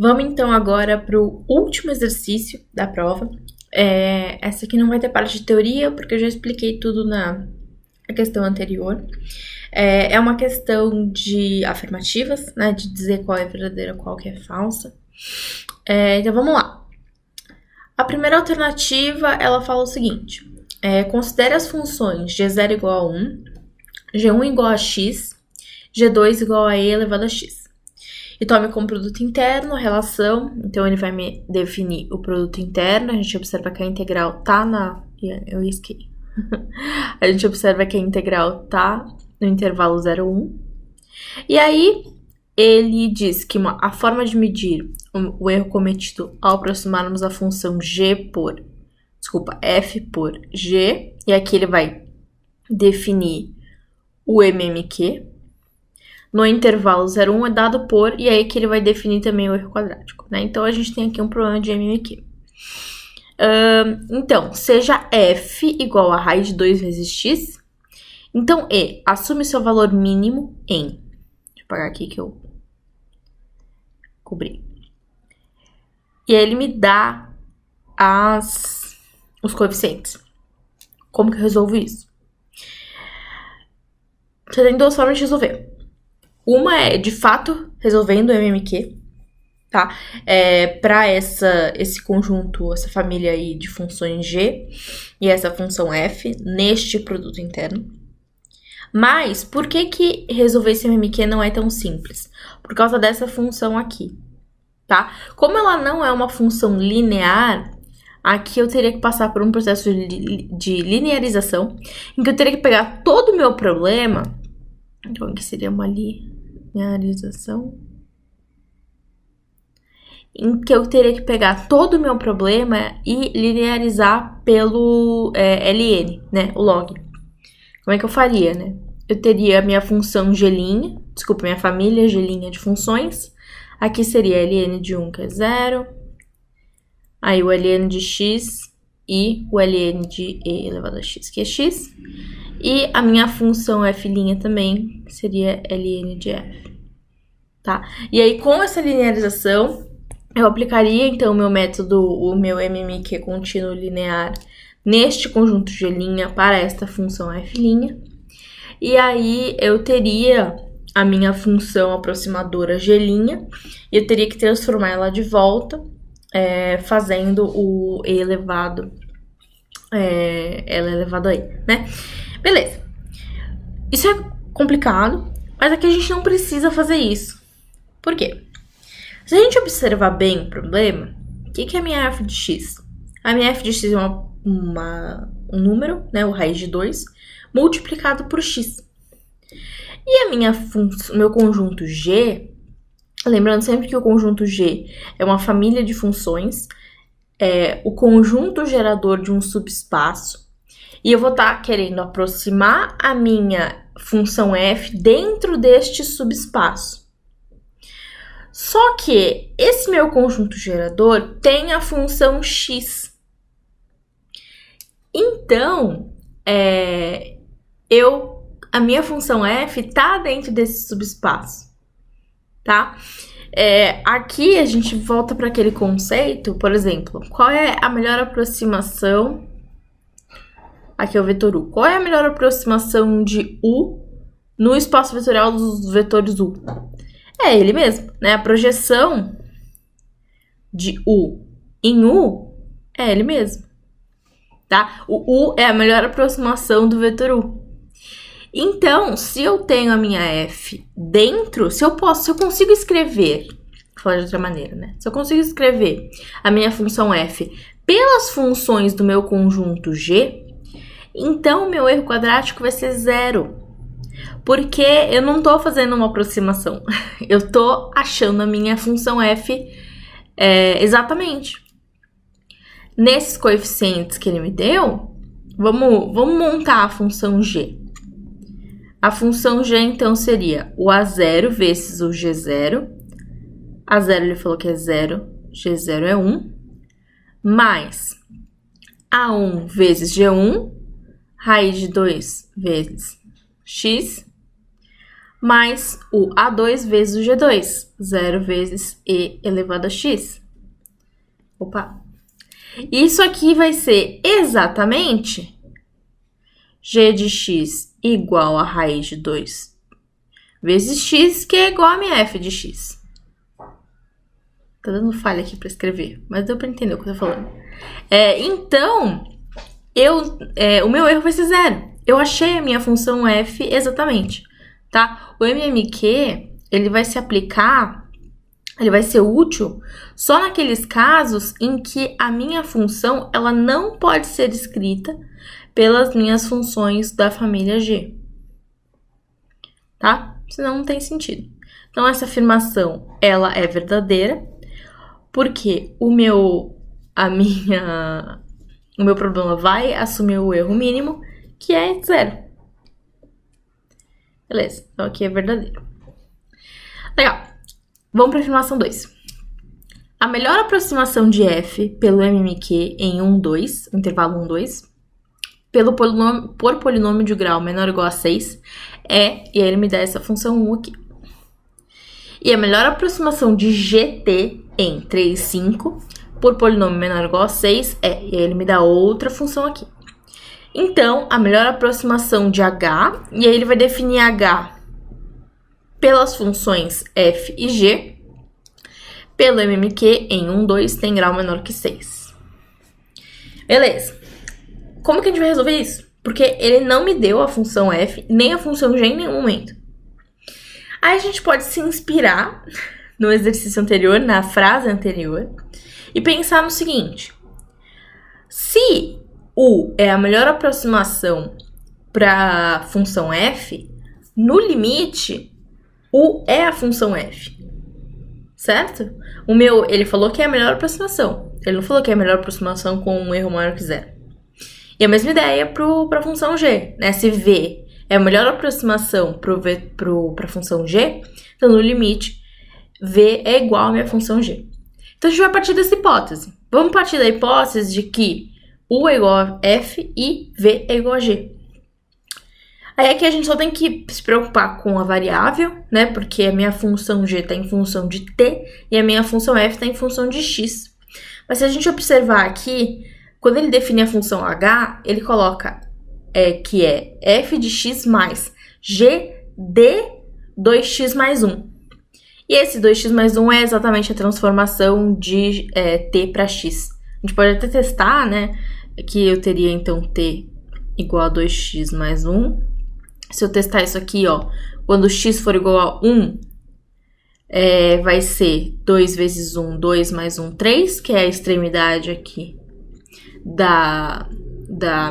Vamos então agora para o último exercício da prova. Essa aqui não vai ter parte de teoria, porque eu já expliquei tudo na questão anterior. É uma questão de afirmativas, né? De dizer qual é verdadeira, qual que é falsa. Então vamos lá. A primeira alternativa, ela fala o seguinte. Considere as funções G0 igual a 1, G1 igual a x, G2 igual a e elevado a x. E tome como produto interno a relação, então ele vai me definir o produto interno, a gente observa que a integral tá na... Eu risquei. A gente observa que a integral tá no intervalo 0, 1. E aí, ele diz que a forma de medir o erro cometido ao aproximarmos a função f por g, e aqui ele vai definir o MMQ. No intervalo 0, 1 é dado por, e aí que ele vai definir também o erro quadrático, né? Então, a gente tem aqui um problema de MMQ. Então, seja f igual a raiz de 2 vezes x, então E assume seu valor mínimo em... Deixa eu apagar aqui que eu cobri. E aí ele me dá os coeficientes. Como que eu resolvo isso? Você tem duas formas de resolver. Uma é, de fato, resolvendo o MMQ, tá? Para esse conjunto, essa família aí de funções G e essa função F neste produto interno. Mas, por que resolver esse MMQ não é tão simples? Por causa dessa função aqui, tá? Como ela não é uma função linear, aqui eu teria que passar por um processo de linearização, em que eu teria que pegar todo o meu problema. Então, aqui seria uma linearização. Em que eu teria que pegar todo o meu problema e linearizar pelo ln, né? O log. Como é que eu faria, né? Eu teria a minha função g', minha família g' de funções. Aqui seria ln de 1, que é 0. Aí o ln de x e o ln de e elevado a x, que é x. E a minha função f' também seria ln de f, tá? E aí, com essa linearização, eu aplicaria, então, o meu método, o meu MMQ contínuo linear neste conjunto g' para esta função f'. E aí, eu teria a minha função aproximadora g', e eu teria que transformar ela de volta, fazendo o e elevado, ela elevado a e, né? Beleza. Isso é complicado, mas aqui a gente não precisa fazer isso. Por quê? Se a gente observar bem o problema, o que é a minha f de x? A minha f de x é um número, né, o raiz de 2, multiplicado por x. E a meu conjunto G, lembrando sempre que o conjunto G é uma família de funções, é o conjunto gerador de um subespaço, e eu vou estar querendo aproximar a minha função f dentro deste subespaço. Só que esse meu conjunto gerador tem a função x. Então, a minha função f está dentro desse subespaço, tá? Aqui a gente volta para aquele conceito, por exemplo, qual é a melhor aproximação... Aqui é o vetor u. Qual é a melhor aproximação de u no espaço vetorial dos vetores u? É ele mesmo, né? A projeção de u em u é ele mesmo, tá? O u é a melhor aproximação do vetor u. Então, se eu tenho a minha f dentro, se eu consigo escrever, vou falar de outra maneira, né? Se eu consigo escrever a minha função f pelas funções do meu conjunto G, então o meu erro quadrático vai ser 0. Porque eu não estou fazendo uma aproximação. Eu estou achando a minha função f exatamente. Nesses coeficientes que ele me deu, vamos montar a função g. A função g, então, seria o a0 vezes o g0. A0 ele falou que é 0, g0 é 1. Mais a1 vezes g1, raiz de 2 vezes x. mais o A2 vezes o G2, 0 vezes E elevado a x. Opa! Isso aqui vai ser exatamente g de x igual a raiz de 2 vezes x, que é igual a minha f de x. Tá dando falha aqui para escrever, mas deu para entender o que eu tô falando. Então, o meu erro vai ser 0. Eu achei a minha função f exatamente, tá? O MMQ, ele vai se aplicar, ele vai ser útil só naqueles casos em que a minha função, ela não pode ser descrita pelas minhas funções da família G, tá? Senão não tem sentido. Então, essa afirmação, ela é verdadeira, porque o meu problema vai assumir o erro mínimo, que é 0. Beleza, então aqui é verdadeiro. Legal. Vamos para a afirmação 2. A melhor aproximação de f pelo MMQ em 1, 2, intervalo 1, 2, por polinômio de grau menor ou igual a 6 e aí ele me dá essa função 1 aqui. E a melhor aproximação de GT em 3, 5, por polinômio menor ou igual a 6 e aí ele me dá outra função aqui. Então, a melhor aproximação de H, e aí ele vai definir H pelas funções f e g, pelo MMQ em 1, 2 tem grau menor que 6. Beleza. Como que a gente vai resolver isso? Porque ele não me deu a função f, nem a função g em nenhum momento. Aí a gente pode se inspirar no exercício anterior, na frase anterior, e pensar no seguinte. Se U é a melhor aproximação para a função f, no limite, U é a função f. Certo? O meu, ele falou que é a melhor aproximação. Ele não falou que é a melhor aproximação com um erro maior que 0. E a mesma ideia para a função g, né? Se v é a melhor aproximação para a função g, então no limite, v é igual à minha função g. Então a gente vai partir dessa hipótese. Vamos partir da hipótese de que u é igual a f e v é igual a g. Aí aqui a gente só tem que se preocupar com a variável, né? Porque a minha função g está em função de t e a minha função f está em função de x. Mas se a gente observar aqui, quando ele define a função h, ele coloca que é f de x mais g de 2x mais 1. E esse 2x mais 1 é exatamente a transformação de t para x. A gente pode até testar, né? Que eu teria, então, t igual a 2x mais 1. Se eu testar isso aqui, ó, quando x for igual a 1, vai ser 2 vezes 1, 2 mais 1, 3, que é a extremidade aqui da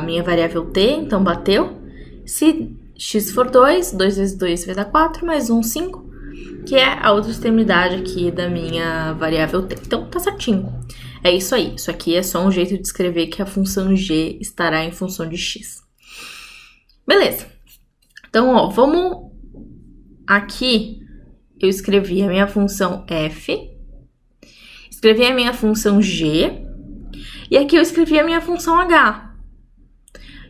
minha variável t, então bateu. Se x for 2, 2 vezes 2 vai dar 4, mais 1, 5, que é a outra extremidade aqui da minha variável t. Então, tá certinho. É isso aí. Isso aqui é só um jeito de escrever que a função g estará em função de x. Beleza. Então, ó, vamos... Aqui, eu escrevi a minha função f, escrevi a minha função g, e aqui eu escrevi a minha função h.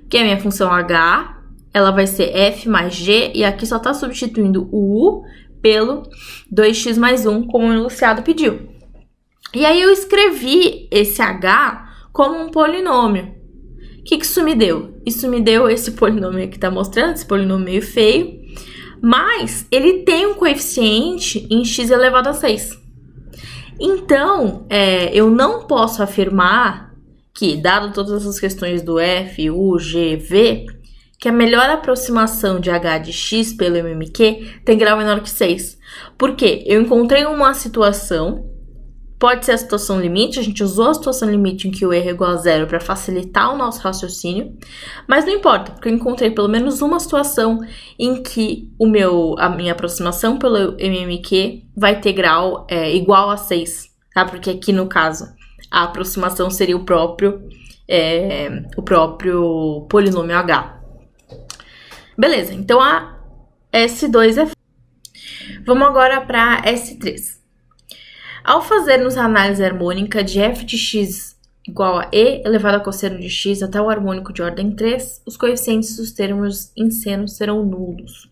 Que é a minha função h, ela vai ser f mais g, e aqui só tá substituindo o u pelo 2x mais 1, como o enunciado pediu. E aí eu escrevi esse h como um polinômio. O que isso me deu? Isso me deu esse polinômio que tá mostrando, esse polinômio meio feio, mas ele tem um coeficiente em x elevado a 6. Então, eu não posso afirmar que, dado todas essas questões do f, u, g, v, que a melhor aproximação de h de x pelo MMQ tem grau menor que 6. Por quê? Eu encontrei uma situação, pode ser a situação limite, a gente usou a situação limite em que o erro é igual a 0 para facilitar o nosso raciocínio, mas não importa, porque eu encontrei pelo menos uma situação em que a minha aproximação pelo MMQ vai ter grau igual a 6, tá? Porque aqui no caso a aproximação seria o próprio polinômio h. Beleza, então a S2 é... Vamos agora para S3. Ao fazermos a análise harmônica de f de x igual a e elevado a cosseno de x até o harmônico de ordem 3, os coeficientes dos termos em seno serão nulos.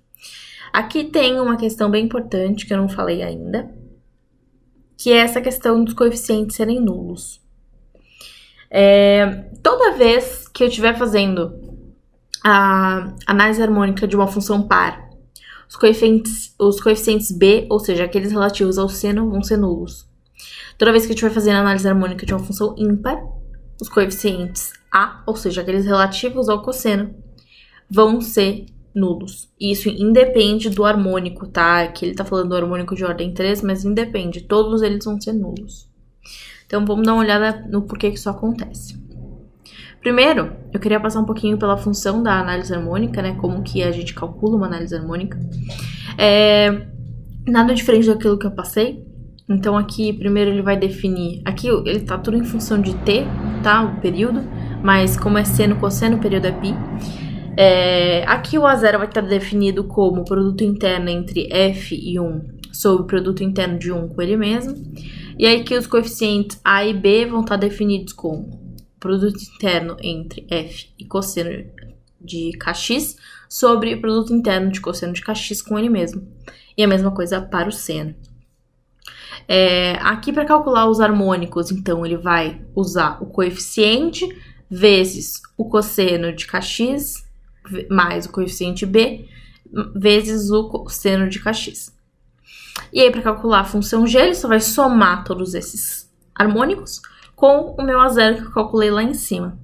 Aqui tem uma questão bem importante que eu não falei ainda, que é essa questão dos coeficientes serem nulos. Toda vez que eu estiver fazendo a análise harmônica de uma função par, os coeficientes B, ou seja, aqueles relativos ao seno, vão ser nulos. Toda vez que eu estiver fazendo a análise harmônica de uma função ímpar, os coeficientes A, ou seja, aqueles relativos ao cosseno, vão ser nulos. E isso independe do harmônico, tá? Aqui ele tá falando do harmônico de ordem 3, mas independe, todos eles vão ser nulos. Então, vamos dar uma olhada no porquê que isso acontece. Primeiro, eu queria passar um pouquinho pela função da análise harmônica, né? Como que a gente calcula uma análise harmônica. Nada diferente daquilo que eu passei. Então, aqui, primeiro ele vai definir... Aqui, ele tá tudo em função de t, tá? O período. Mas como é seno, cosseno, o período é π. Aqui o A0 vai estar definido como produto interno entre f e 1 sobre o produto interno de 1 com ele mesmo. E aí que os coeficientes A e B vão estar definidos como produto interno entre f e cosseno de kx sobre o produto interno de cosseno de kx com ele mesmo. E a mesma coisa para o seno. Aqui para calcular os harmônicos, então ele vai usar o coeficiente vezes o cosseno de kx mais o coeficiente B vezes o cosseno de kx. E aí, para calcular a função g, ele só vai somar todos esses harmônicos com o meu A0 que eu calculei lá em cima.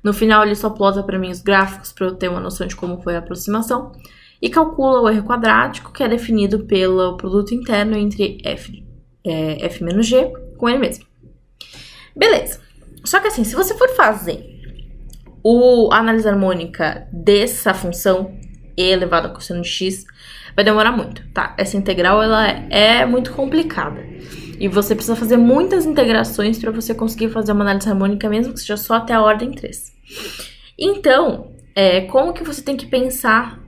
No final, ele só plota para mim os gráficos para eu ter uma noção de como foi a aproximação e calcula o erro quadrático, que é definido pelo produto interno entre f menos g com ele mesmo. Beleza. Só que assim, se você for fazer a análise harmônica dessa função e elevado a cosseno de x, vai demorar muito, tá? Essa integral, ela é muito complicada. E você precisa fazer muitas integrações para você conseguir fazer uma análise harmônica, mesmo que seja só até a ordem 3. Então, como que você tem que pensar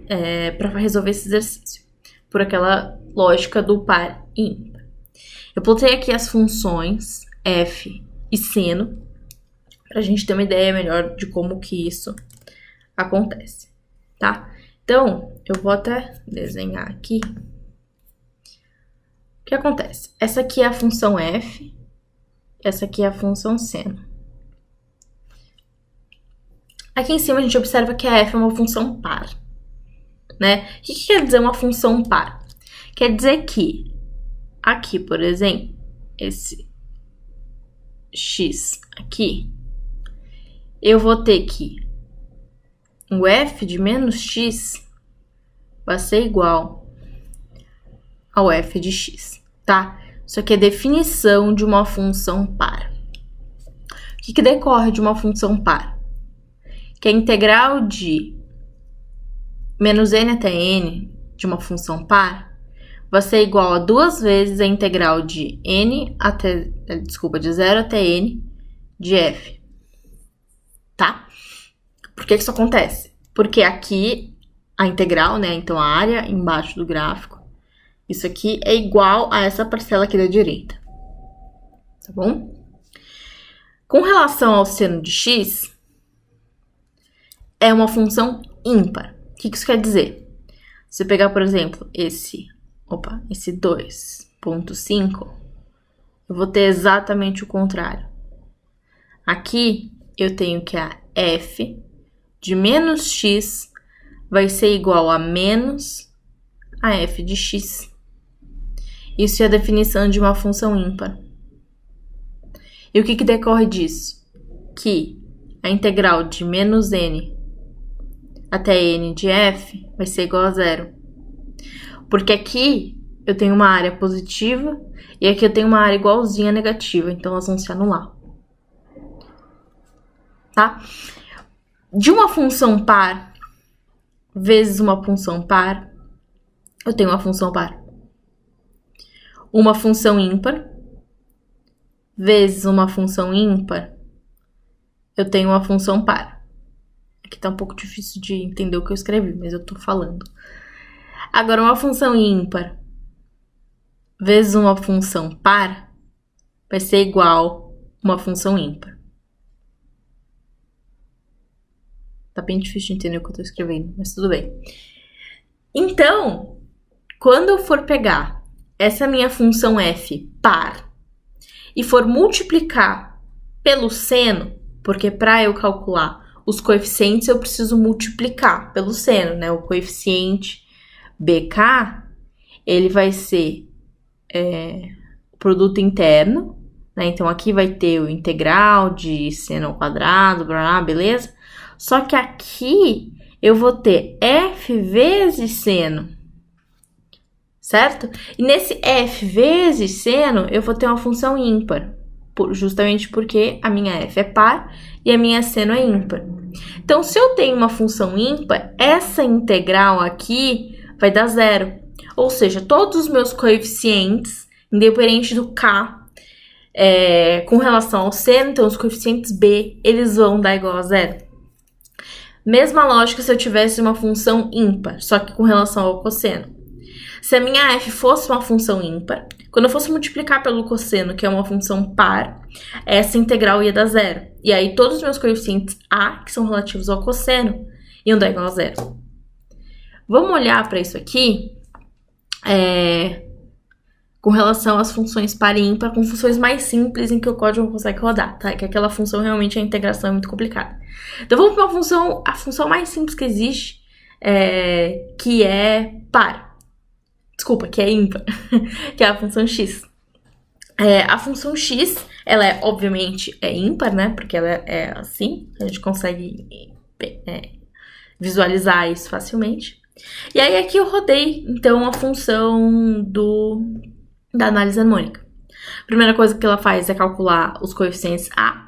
para resolver esse exercício? Por aquela lógica do par e ímpar. Eu plotei aqui as funções f e seno, pra gente ter uma ideia melhor de como que isso acontece, tá? Então, eu vou até desenhar aqui. O que acontece? Essa aqui é a função f, essa aqui é a função seno. Aqui em cima a gente observa que a f é uma função par, né? O que quer dizer uma função par? Quer dizer que aqui, por exemplo, esse x aqui, eu vou ter que o f de menos x vai ser igual ao f de x, tá? Isso aqui é definição de uma função par. O que decorre de uma função par? Que a integral de menos n até n de uma função par vai ser igual a 2 vezes a integral de de 0 até n de f. Tá? Por que isso acontece? Porque aqui a integral, né? Então a área embaixo do gráfico, isso aqui é igual a essa parcela aqui da direita. Tá bom? Com relação ao seno de x, é uma função ímpar. O que isso quer dizer? Se eu pegar, por exemplo, esse 2,5, eu vou ter exatamente o contrário. Aqui, eu tenho que a f de menos x vai ser igual a menos a f de x. Isso é a definição de uma função ímpar. E o que decorre disso? Que a integral de menos n até n de f vai ser igual a 0. Porque aqui eu tenho uma área positiva e aqui eu tenho uma área igualzinha negativa, então elas vão se anular. Tá? De uma função par vezes uma função par, eu tenho uma função par. Uma função ímpar vezes uma função ímpar, eu tenho uma função par. Aqui tá um pouco difícil de entender o que eu escrevi, mas eu tô falando. Agora, uma função ímpar vezes uma função par vai ser igual a uma função ímpar. Tá bem difícil de entender o que eu tô escrevendo, mas tudo bem. Então, Quando eu for pegar essa minha função f par e for multiplicar pelo seno, porque para eu calcular os coeficientes eu preciso multiplicar pelo seno, né? O coeficiente BK, ele vai ser o produto interno, né? Então aqui vai ter o integral de seno ao quadrado, blá, beleza? Só que aqui eu vou ter f vezes seno, certo? E nesse f vezes seno, eu vou ter uma função ímpar, justamente porque a minha f é par e a minha seno é ímpar. Então, se eu tenho uma função ímpar, essa integral aqui vai dar zero. Ou seja, todos os meus coeficientes, independente do k, com relação ao seno, então os coeficientes b, eles vão dar igual a zero. Mesma lógica se eu tivesse uma função ímpar, só que com relação ao cosseno. Se a minha f fosse uma função ímpar, quando eu fosse multiplicar pelo cosseno, que é uma função par, essa integral ia dar zero. E aí todos os meus coeficientes a, que são relativos ao cosseno, iam dar igual a zero. Vamos olhar para isso aqui com relação às funções par e ímpar, com funções mais simples em que o código consegue rodar, tá? Que aquela função realmente a integração é muito complicada. Então vamos para a função mais simples que existe, que é par. Desculpa, que é ímpar, que é a função x. A função x, ela obviamente é ímpar, né? Porque ela é assim, a gente consegue visualizar isso facilmente. E aí aqui eu rodei, então, a função da análise harmônica. A primeira coisa que ela faz é calcular os coeficientes a.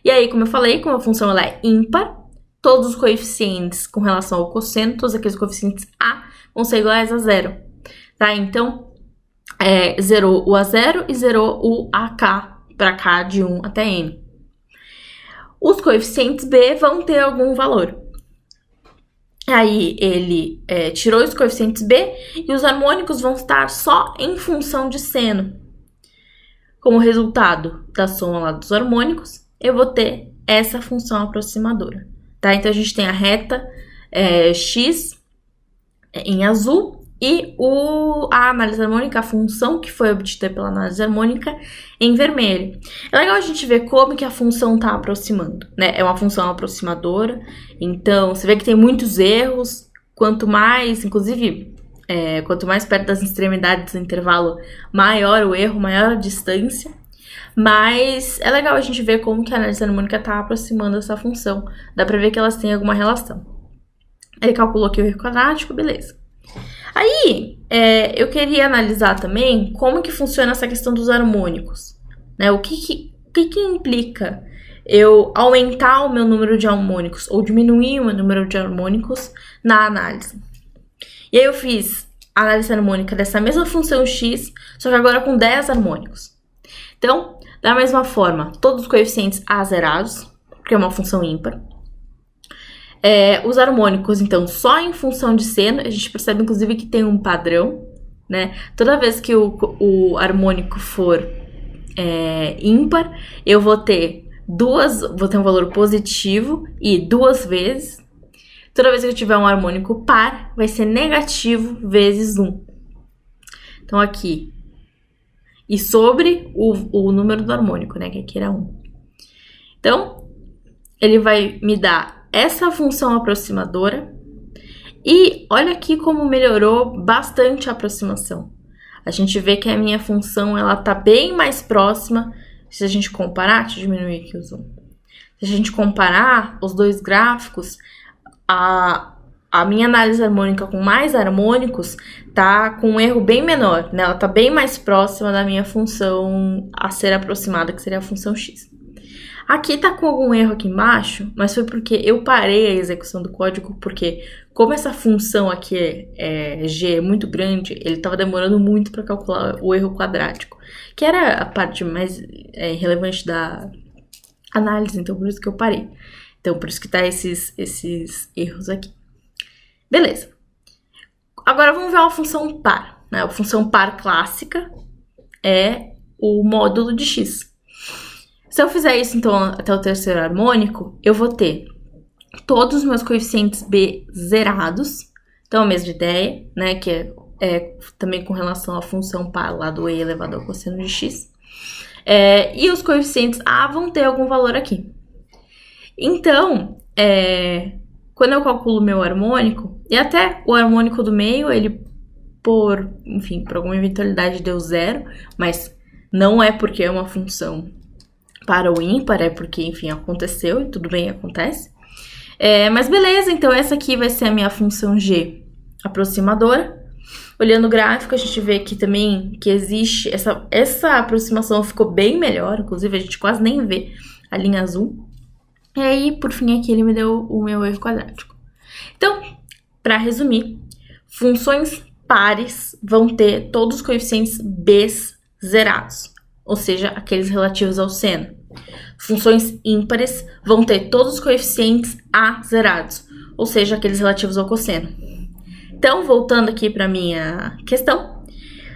E aí, como eu falei, como a função ela é ímpar, todos os coeficientes com relação ao cosseno, todos aqueles coeficientes a, vão ser iguais a zero. Tá? Então, zerou o A0 e zerou o AK para K de 1 até N. Os coeficientes B vão ter algum valor. Aí, ele tirou os coeficientes B e os harmônicos vão estar só em função de seno. Como resultado da soma lá dos harmônicos, eu vou ter essa função aproximadora. Tá? Então, a gente tem a reta x em azul e a análise harmônica, a função que foi obtida pela análise harmônica, em vermelho. É legal a gente ver como que a função está aproximando, né? É uma função aproximadora, então você vê que tem muitos erros, quanto mais, inclusive, quanto mais perto das extremidades do intervalo, maior o erro, maior a distância. Mas é legal a gente ver como que a análise harmônica está aproximando essa função. Dá para ver que elas têm alguma relação. Ele calculou aqui o erro quadrático, beleza. Aí, eu queria analisar também como que funciona essa questão dos harmônicos, né? O que implica eu aumentar o meu número de harmônicos ou diminuir o meu número de harmônicos na análise. E aí eu fiz a análise harmônica dessa mesma função x, só que agora com 10 harmônicos. Então, da mesma forma, todos os coeficientes a zerados, porque é uma função ímpar. Os harmônicos, então, só em função de seno, a gente percebe, inclusive, que tem um padrão, né? Toda vez que o harmônico for ímpar, eu vou ter um valor positivo e 2 vezes. Toda vez que eu tiver um harmônico par, vai ser negativo vezes 1. Então, aqui. E sobre o número do harmônico, né? Que aqui era 1. Então, ele vai me dar essa função aproximadora. E olha aqui como melhorou bastante a aproximação. A gente vê que a minha função ela tá bem mais próxima. Se a gente comparar, deixa eu diminuir aqui o zoom. Se a gente comparar os dois gráficos, a minha análise harmônica com mais harmônicos tá com um erro bem menor, né? Ela tá bem mais próxima da minha função a ser aproximada, que seria a função x. Aqui tá com algum erro aqui embaixo, mas foi porque eu parei a execução do código, porque como essa função aqui g é muito grande, ele estava demorando muito para calcular o erro quadrático, que era a parte mais relevante da análise, então por isso que eu parei. Então por isso que tá esses erros aqui. Beleza. Agora vamos ver uma função par, né? A função par clássica é o módulo de x. Se eu fizer isso, então, até o terceiro harmônico, eu vou ter todos os meus coeficientes b zerados. Então, a mesma ideia, né? Que é também com relação à função par lá do e elevado ao cosseno de x. E os coeficientes a vão ter algum valor aqui. Então, quando eu calculo meu harmônico, e até o harmônico do meio, ele por alguma eventualidade deu 0, mas não é porque é uma função para ou ímpar, é porque, enfim, aconteceu e tudo bem, acontece. Mas beleza, então essa aqui vai ser a minha função g aproximadora. Olhando o gráfico, a gente vê aqui também que existe essa aproximação ficou bem melhor, inclusive a gente quase nem vê a linha azul. E aí, por fim, aqui ele me deu o meu erro quadrático. Então, para resumir, funções pares vão ter todos os coeficientes b zerados, ou seja, aqueles relativos ao seno. Funções ímpares vão ter todos os coeficientes a zerados, ou seja, aqueles relativos ao cosseno. Então, voltando aqui para minha questão,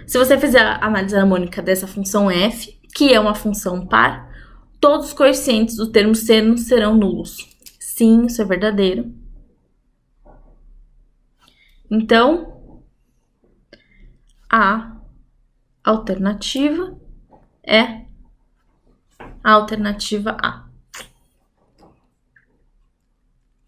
se você fizer a análise harmônica dessa função f, que é uma função par, todos os coeficientes do termo seno serão nulos. Sim, isso é verdadeiro. Então, a alternativa é a alternativa A.